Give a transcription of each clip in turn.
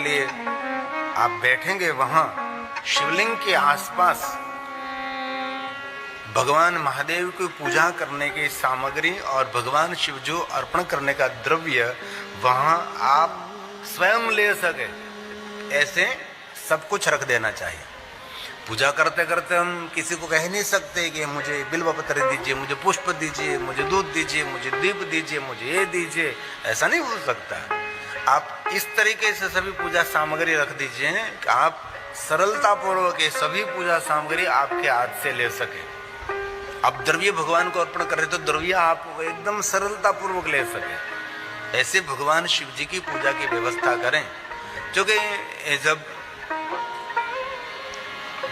लिए आप बैठेंगे, वहां शिवलिंग के आसपास भगवान महादेव की पूजा करने की सामग्री और भगवान शिव जो अर्पण करने का द्रव्य वहां आप स्वयं ले सके, ऐसे सब कुछ रख देना चाहिए। पूजा करते करते हम किसी को कह नहीं सकते कि मुझे बिल्व पत्र दीजिए, मुझे पुष्प दीजिए, मुझे दूध दीजिए, मुझे दीप दीजिए, मुझे ये दीजिए, ऐसा नहीं हो सकता। आप इस तरीके से सभी पूजा सामग्री रख दीजिए कि आप सरलता पूर्वक ये सभी पूजा सामग्री आपके हाथ से ले सके। आप द्रव्य भगवान को अर्पण करें तो द्रव्य आप एकदम सरलता पूर्वक ले सके, ऐसे भगवान शिव जी की पूजा की व्यवस्था करें। क्योंकि जब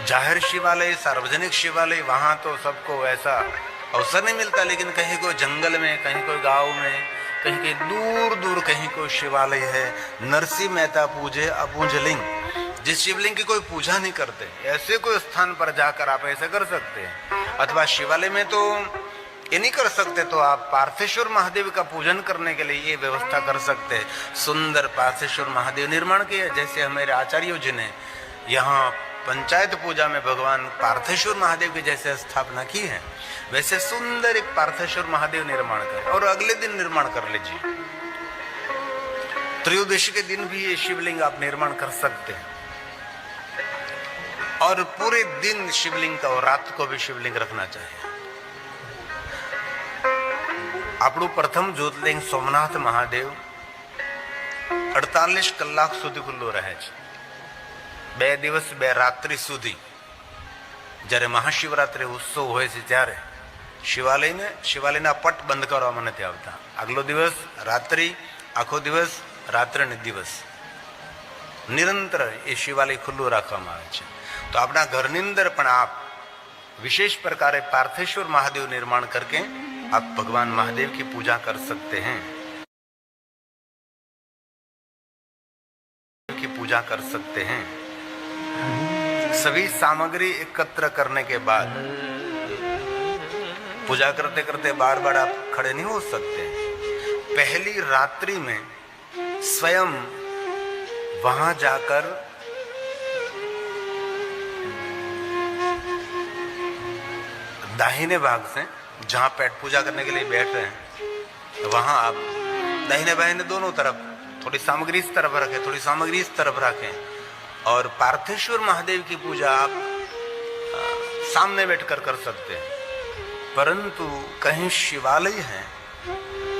जाहिर शिवालय, सार्वजनिक शिवालय, वहां तो सबको ऐसा अवसर नहीं मिलता, लेकिन कहीं कोई जंगल में, कहीं कोई गांव में, कहीं कहीं दूर दूर कहीं कोई शिवालय है, नरसिंह मेहता पूजे अपूज लिंग, जिस शिवलिंग की कोई पूजा नहीं करते, ऐसे कोई स्थान पर जाकर आप ऐसा कर सकते हैं। अथवा शिवालय में तो ये नहीं कर सकते तो आप पार्थेश्वर महादेव का पूजन करने के लिए ये व्यवस्था कर सकते हैं। सुंदर पार्थेश्वर महादेव निर्माण किया, जैसे हमारे आचार्यों जी ने यहाँ पंचायत पूजा में भगवान पार्थेश्वर महादेव की जैसे स्थापना की है, वैसे सुंदर एक पार्थेश्वर महादेव निर्माण करें और अगले दिन निर्माण कर लीजिए। त्रयोदशी के दिन भी ये शिवलिंग आप निर्माण कर सकते हैं और पूरे दिन शिवलिंग का और रात को भी शिवलिंग रखना चाहिए। આપણું પ્રથમ જ્યોતિર્લિંગ સોમનાથ મહાદેવ 48 કલાક સુધી ખુલ્લું રહે છે, 2 દિવસ 2 રાત્રિ સુધી। જ્યારે મહાશિવરાત્રિ ઉત્સવ હોય છે ત્યારે શિવાલયના પટ બંધ કરવામાં નથી આવતા। આગલો દિવસ રાત્રિ, આખો દિવસ રાત્રે ને દિવસ નિરંતર એ શિવાલય ખુલ્લું રાખવામાં આવે છે। તો આપણા ઘરની અંદર પણ આપ विशेष प्रकार पार्थेश्वर महादेव निर्माण करके आप भगवान महादेव की पूजा कर सकते हैं, की पूजा कर सकते हैं। सभी सामग्री एकत्र करने के बाद पूजा करते करते बार बार आप खड़े नहीं हो सकते। पहली रात्रि में स्वयं वहां जाकर दाहिने भाग से, जहां पेट पूजा करने के लिए बैठ रहे हैं, तो वहां आप दाहिने बाहिने दोनों तरफ थोड़ी सामग्री इस तरफ रखें, थोड़ी सामग्री इस तरफ रखें और पार्थेश्वर महादेव की पूजा आप सामने बैठकर कर सकते हैं। परंतु कहीं शिवालय है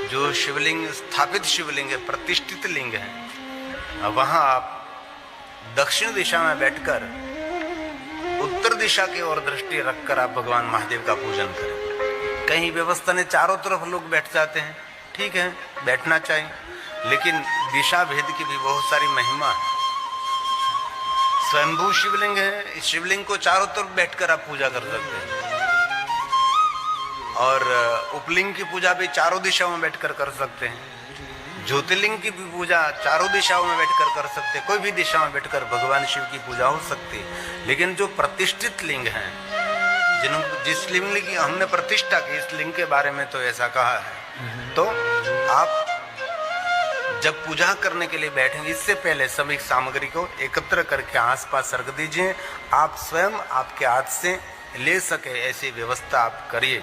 जो शिवलिंग स्थापित शिवलिंग है, प्रतिष्ठित लिंग है, वहां आप दक्षिण दिशा में बैठकर उत्तर दिशा की ओर दृष्टि रखकर आप भगवान महादेव का पूजन करें। कहीं व्यवस्था ने चारों तरफ लोग बैठ जाते हैं, ठीक है, बैठना चाहिए, लेकिन दिशा भेद की भी बहुत सारी महिमा है। स्वयंभू शिवलिंग है, इस शिवलिंग को चारों तरफ बैठकर आप पूजा कर सकते हैं और उपलिंग की पूजा भी चारों दिशाओं में बैठकर कर सकते हैं। ज्योतिर्लिंग की भी पूजा चारों दिशाओं में बैठकर कर सकते हैं, कोई भी दिशा में बैठकर भगवान शिव की पूजा हो सकती है। लेकिन जो प्रतिष्ठित लिंग हैं, जिस लिंग की हमने प्रतिष्ठा की, इस लिंग के बारे में तो ऐसा कहा है, तो आप जब पूजा करने के लिए बैठेंगे इससे पहले सभी सामग्री को एकत्र करके आसपास रख दीजिए। आप स्वयं आपके हाथ से ले सके ऐसी व्यवस्था आप करिए।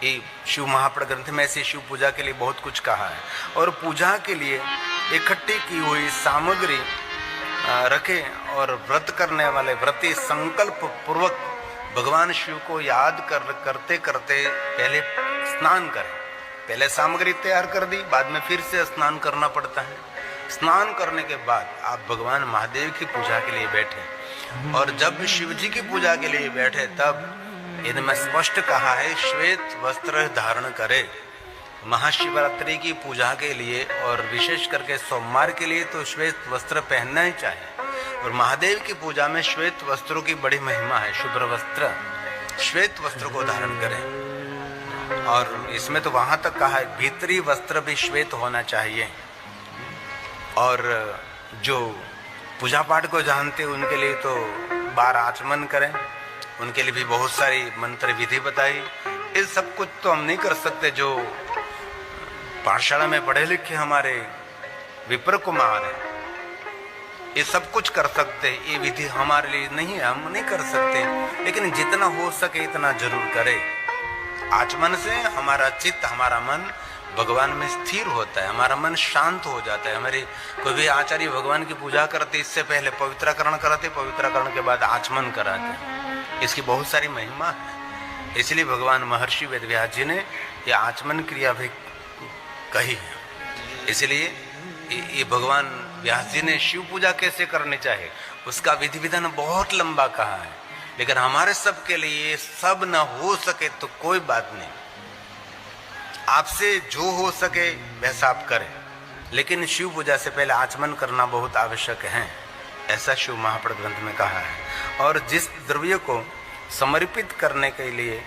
ये शिव महाप्र ग्रंथ में ऐसी शिव पूजा के लिए बहुत कुछ कहा है और पूजा के लिए इकट्ठी की हुई सामग्री रखें और व्रत करने वाले व्रती संकल्प पूर्वक भगवान शिव को याद करते करते पहले स्नान करें। पहले सामग्री तैयार कर दी, बाद में फिर से स्नान करना पड़ता है। स्नान करने के बाद आप भगवान महादेव की पूजा के लिए बैठे और जब शिव जी की पूजा के लिए बैठे तब इनमें स्पष्ट कहा है श्वेत वस्त्र धारण करे। महाशिवरात्रि की पूजा के लिए और विशेष करके सोमवार के लिए तो श्वेत वस्त्र पहनना ही चाहिए और महादेव की पूजा में श्वेत वस्त्रों की बड़ी महिमा है। शुभ्र वस्त्र, श्वेत वस्त्र को धारण करें और इसमें तो वहां तक कहा है भीतरी वस्त्र भी श्वेत होना चाहिए। और जो पूजा पाठ को जानते हैं उनके लिए तो 12 आचमन करें, उनके लिए भी बहुत सारी मंत्र विधि बताई। इस सब कुछ तो हम नहीं कर सकते। जो पाठशाला में पढ़े लिखे हमारे विप्र कुमार है, ये सब कुछ कर सकते हैं, ये विधि हमारे लिए नहीं है, हम नहीं कर सकते, लेकिन जितना हो सके इतना जरूर करें। आचमन से हमारा चित्त, हमारा मन भगवान में स्थिर होता है, हमारा मन शांत हो जाता है। हमारे कोई भी आचार्य भगवान की पूजा करते इससे पहले पवित्रकरण कराते, पवित्रकरण के बाद आचमन कराते। इसकी बहुत सारी महिमा है, इसलिए भगवान महर्षि वेदव्यास जी ने ये आचमन क्रिया भी कही है। इसलिए ये भगवान व्यास जी ने शिव पूजा कैसे करनी चाहिए उसका विधि विधान बहुत लंबा कहा है, लेकिन हमारे सब के लिए सब न हो सके तो कोई बात नहीं, आपसे जो हो सके वैसा आप करें, लेकिन शिव पूजा से पहले आचमन करना बहुत आवश्यक है, ऐसा शिव महापुराण ग्रंथ में कहा है। और जिस द्रव्य को समर्पित करने के लिए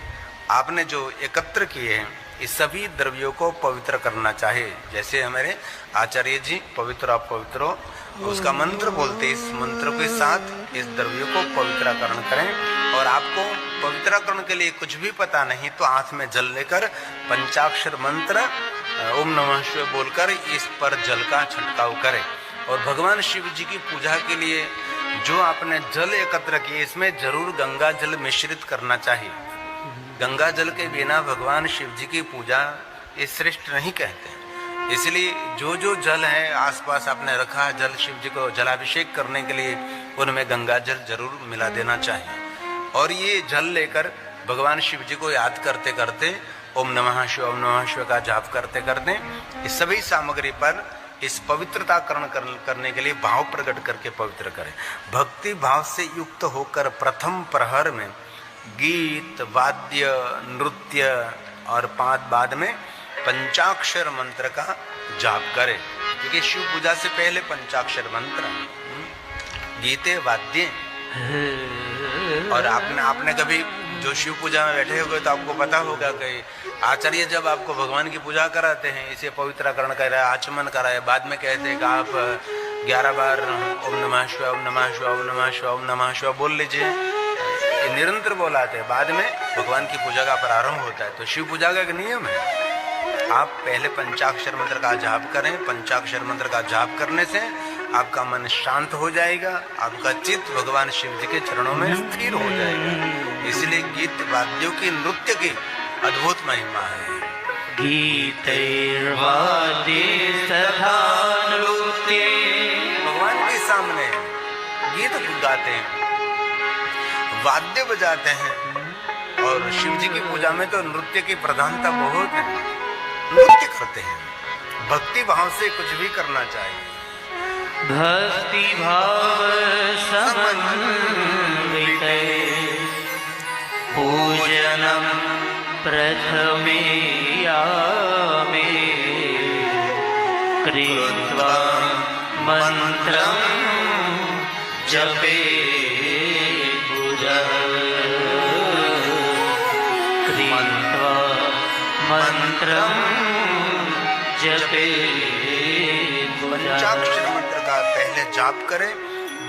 आपने जो एकत्र किए हैं इस सभी द्रव्यों को पवित्र करना चाहिए। जैसे हमारे आचार्य जी पवित्र अपवित्रो उसका मंत्र बोलते, इस मंत्र के साथ इस द्रव्य को पवित्रकरण करें। और आपको पवित्रकरण के लिए कुछ भी पता नहीं तो हाथ में जल लेकर पंचाक्षर मंत्र ओम नमः शिवाय बोलकर इस पर जल का छिड़काव करें। और भगवान शिव जी की पूजा के लिए जो आपने जल एकत्र किए इसमें जरूर गंगा जल मिश्रित करना चाहिए। गंगा जल के बिना भगवान शिव जी की पूजा ये श्रेष्ठ नहीं कहते, इसलिए जो जो जल है आसपास आपने रखा है जल शिव जी को जलाभिषेक करने के लिए उनमें गंगा जल जरूर मिला देना चाहिए। और ये जल लेकर भगवान शिव जी को याद करते करते ओम नमः शिवाय का जाप करते करते इस सभी सामग्री पर इस पवित्रताकरण करने के लिए भाव प्रकट करके पवित्र करें। भक्ति भाव से युक्त होकर प्रथम प्रहर में गीत, वाद्य, नृत्य और बाद में पंचाक्षर मंत्र का जाप करें, क्योंकि शिव पूजा से पहले पंचाक्षर मंत्र गीते वाद्य। और आपने कभी जो शिव पूजा में बैठे हुए तो आपको पता होगा कि आचार्य जब आपको भगवान की पूजा कराते हैं इसे पवित्रकरण कराए, आचमन कराए, बाद में कहते हैं कि आप 11 बार ओम नमः शिवाय ओम नमः शिवाय ओम नमः शिवाय ओम नमः शिवाय बोल लीजिए, निरंतर बोलाते हैं, बाद में भगवान की पूजा का प्रारंभ होता है। तो शिव पूजा का एक नियम है, आप पहले पंचाक्षर मंत्र का जाप करें। पंचाक्षर मंत्र का जाप करने से आपका मन शांत हो जाएगा, आपका चित्त भगवान शिव जी के चरणों में स्थिर हो जाएगा। इसलिए गीत वाद्यों की, नृत्य की अद्भुत महिमा है। गीत भगवान के सामने गीत गाते हैं, वाद्य बजाते हैं, और शिव जी की पूजा में तो नृत्य की प्रधानता बहुत है, नृत्य करते हैं। भक्ति भाव से कुछ भी करना चाहिए। भक्ति भाव समन्वित पूजनम प्रथमे यामे कृत्वा मंत्रं जपे कृत्वा मंत्रं जपे। पंचाक्षर मंत्र का पहले जाप करें,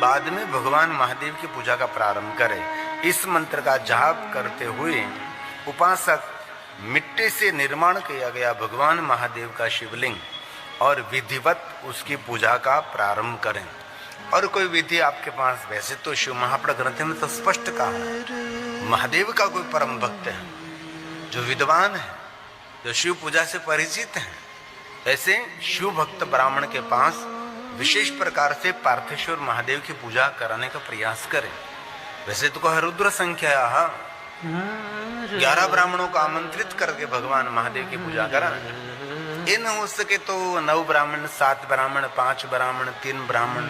बाद में भगवान महादेव की पूजा का प्रारंभ करें। इस मंत्र का जाप करते हुए उपासक मिट्टी से निर्माण किया गया भगवान महादेव का शिवलिंग और विधिवत उसकी पूजा का प्रारंभ करें। और कोई विधि आपके पास, वैसे तो शिव महापुराण ग्रंथ में तो स्पष्ट कहा है, महादेव का कोई परम भक्त है जो विद्वान है, जो शिव पूजा से परिचित है, ऐसे शिव भक्त ब्राह्मण के पास विशेष प्रकार से पार्थेश्वर महादेव की पूजा कराने का प्रयास करें। वैसे तो कहा रुद्र संख्या 11 ब्राह्मणों को आमंत्रित करके भगवान महादेव की पूजा करा। ये न हो सके तो 9 ब्राह्मण, 7 ब्राह्मण, 5 ब्राह्मण, 3 ब्राह्मण,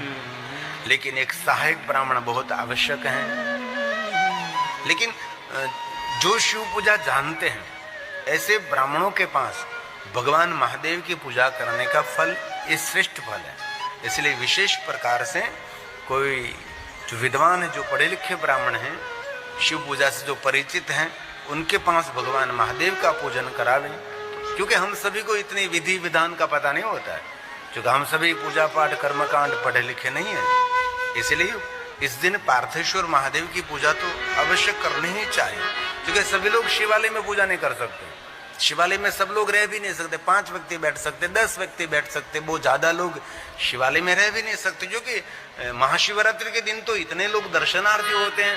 लेकिन एक सहायक ब्राह्मण बहुत आवश्यक है। लेकिन जो शिव पूजा जानते हैं ऐसे ब्राह्मणों के पास भगवान महादेव की पूजा करने का फल ये श्रेष्ठ फल है। इसलिए विशेष प्रकार से कोई जो विद्वान है, जो पढ़े लिखे ब्राह्मण हैं, शिव पूजा से जो परिचित हैं, उनके पास भगवान महादेव का पूजन करावें। क्योंकि हम सभी को इतनी विधि विधान का पता नहीं होता है, क्योंकि हम सभी पूजा पाठ कर्मकांड पढ़े लिखे नहीं हैं। इसलिए इस दिन पार्थेश्वर महादेव की पूजा तो अवश्य करनी ही चाहिए, क्योंकि सभी लोग शिवालय में पूजा नहीं कर सकते। शिवालय में सब लोग रह भी नहीं सकते, 5 व्यक्ति बैठ सकते, 10 व्यक्ति बैठ सकते, वो ज्यादा लोग शिवालय में रह भी नहीं सकते, क्योंकि महाशिवरात्रि के दिन तो इतने लोग दर्शनार्थी होते हैं।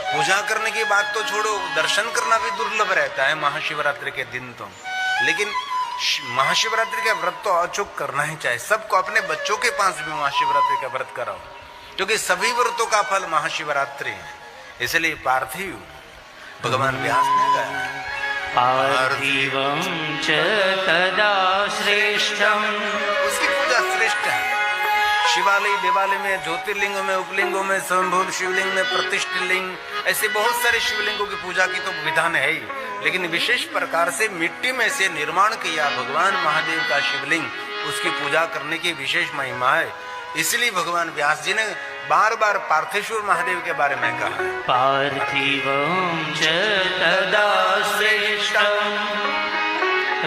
पूजा करने की बात तो छोड़ो, दर्शन करना भी दुर्लभ रहता है महाशिवरात्रि के दिन तो। लेकिन महाशिवरात्रि का व्रत तो अचूक करना ही चाहिए। सबको अपने बच्चों के पास भी महाशिवरात्रि का व्रत कराओ, क्योंकि सभी व्रतों का फल महाशिवरात्रि है। इसलिए पार्थिव भगवान व्यास ने गाया, पार्थिवं च तदा श्रेष्ठम्, उसकी पूजा श्रेष्ठ है। शिवालय देवालय में, ज्योतिर्लिंगों में, उपलिंगों में, स्वयंभू शिवलिंग में, प्रतिष्ठित लिंग, ऐसे बहुत सारे शिवलिंगों की पूजा की तो विधान है ही, लेकिन विशेष प्रकार से मिट्टी में से निर्माण किया भगवान महादेव का शिवलिंग, उसकी पूजा करने की विशेष महिमा है। इसलिए भगवान व्यास जी ने बार बार पार्थेश्वर महादेव के बारे में कहा, पार्थिवं च तदा श्रेष्ठम्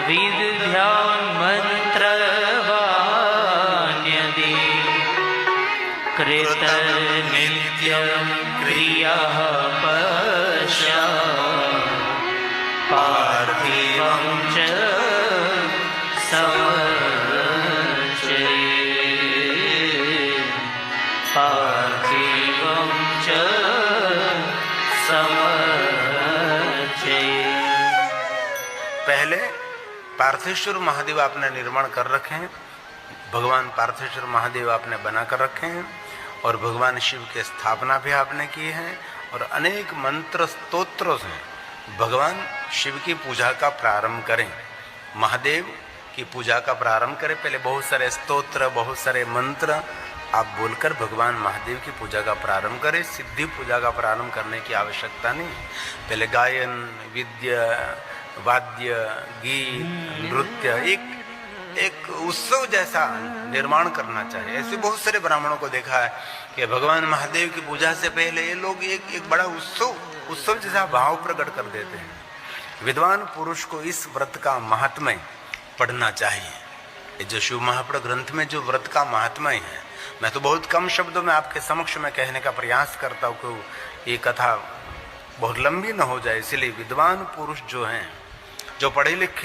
विदध्यान् मन्त्रवाण्यदि कृत नित्यं क्रियाः पश्यात् पार्थिवं च पार्थिवं च समर्चये। पहले पार्थेश्वर महादेव आपने निर्माण कर रखे हैं, भगवान पार्थेश्वर महादेव आपने बना कर रखे हैं, और भगवान शिव की स्थापना भी आपने की है, और अनेक मंत्र स्तोत्रों से भगवान शिव की पूजा का प्रारंभ करें, महादेव की पूजा का प्रारंभ करें। पहले बहुत सारे स्तोत्र, बहुत सारे मंत्र आप बोलकर भगवान महादेव की पूजा का प्रारंभ करें। सिद्धि पूजा का प्रारंभ करने की आवश्यकता नहीं। पहले गायन, विद्या, वाद्य, गीत, नृत्य, एक उत्सव जैसा निर्माण करना चाहिए। ऐसे बहुत सारे ब्राह्मणों को देखा है कि भगवान महादेव की पूजा से पहले ये लोग एक बड़ा उत्सव जैसा भाव प्रकट कर देते हैं। विद्वान पुरुष को इस व्रत का महात्म्य पढ़ना चाहिए। ये जो शिव महापुराण ग्रंथ में जो व्रत का महात्म्य है, मैं तो बहुत कम शब्दों में आपके समक्ष में कहने का प्रयास करता हूँ कि ये कथा बहुत लंबी न हो जाए। इसलिए विद्वान पुरुष जो हैं, जो पढ़े लिखे